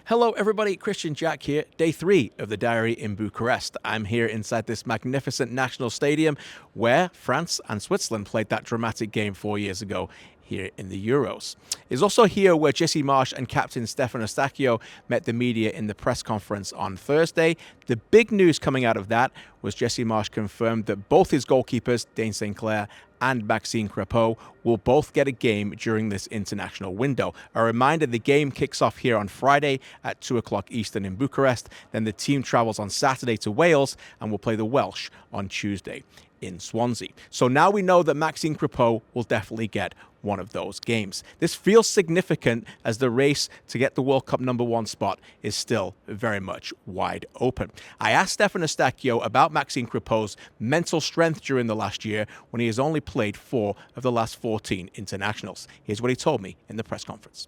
Hello, everybody. Christian Jack here. Day 3 of the diary in Bucharest. I'm here inside this magnificent national stadium where France and Switzerland played that dramatic game 4 years ago here in the Euros. It's also here where Jesse Marsch and captain Stefan Eustáquio met the media in the press conference on Thursday. The big news coming out of that was Jesse Marsch confirmed that both his goalkeepers, Dane St. Clair and Maxime Crepeau, will both get a game during this international window. A reminder, the game kicks off here on Friday at 2 o'clock Eastern in Bucharest. Then the team travels on Saturday to Wales and will play the Welsh on Tuesday in Swansea. So now we know that Maxime Crepeau will definitely get one of those games. This feels significant as the race to get the World Cup #1 spot is still very much wide open. I asked Stefan Eustáquio about Maxime Crepeau's mental strength during the last year when he has only played 4 of the last 14 internationals. Here's what he told me in the press conference.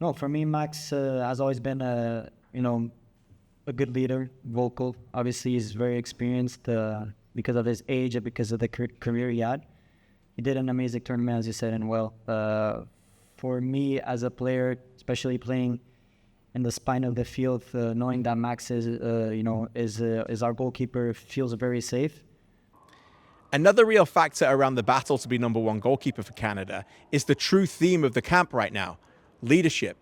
No, for me, Max has always been a good leader, vocal. Obviously, he's very experienced because of his age and because of the career he had. He did an amazing tournament, as you said, and for me as a player, especially playing in the spine of the field, knowing that Max is our goalkeeper feels very safe. Another real factor around the battle to be #1 goalkeeper for Canada is the true theme of the camp right now: leadership.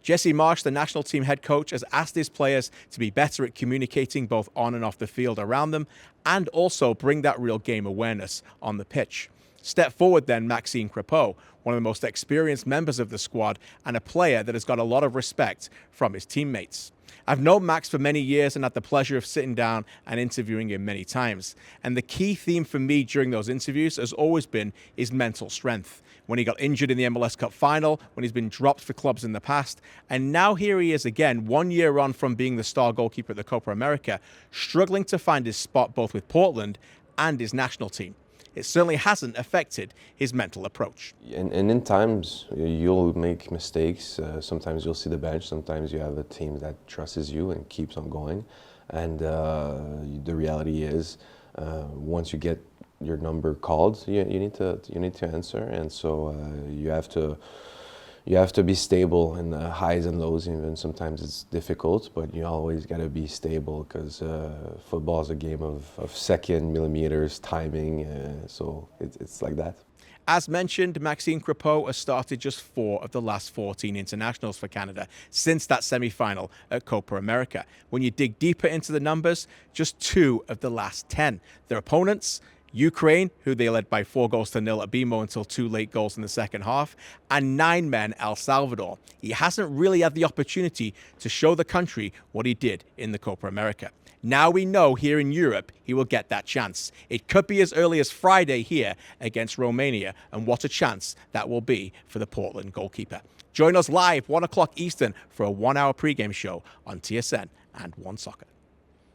Jesse Marsch, the national team head coach, has asked his players to be better at communicating both on and off the field around them and also bring that real game awareness on the pitch. Step forward then, Maxime Crepeau, one of the most experienced members of the squad and a player that has got a lot of respect from his teammates. I've known Max for many years and had the pleasure of sitting down and interviewing him many times. And the key theme for me during those interviews has always been his mental strength. When he got injured in the MLS Cup final, when he's been dropped for clubs in the past, and now here he is again, 1 year on from being the star goalkeeper at the Copa America, struggling to find his spot both with Portland and his national team. It certainly hasn't affected his mental approach. And in times, you'll make mistakes. Sometimes you'll see the bench. Sometimes you have a team that trusts you and keeps on going. And the reality is, once you get your number called, you need to answer. And so you have to be stable in the highs and lows. Even sometimes it's difficult, but you always got to be stable because football is a game of second, millimeters, timing. So it's like that. As mentioned, Maxime Crepeau has started just 4 of the last 14 internationals for Canada since that semi-final at Copa America. When you dig deeper into the numbers, just 2 of the last 10. Their opponents: Ukraine, who they led by 4-0 at BMO until 2 late goals in the second half, and 9 men El Salvador. He hasn't really had the opportunity to show the country what he did in the Copa America. Now we know here in Europe he will get that chance. It could be as early as Friday here against Romania, and what a chance that will be for the Portland goalkeeper. Join us live 1 o'clock Eastern for a 1-hour pregame show on TSN and One Soccer.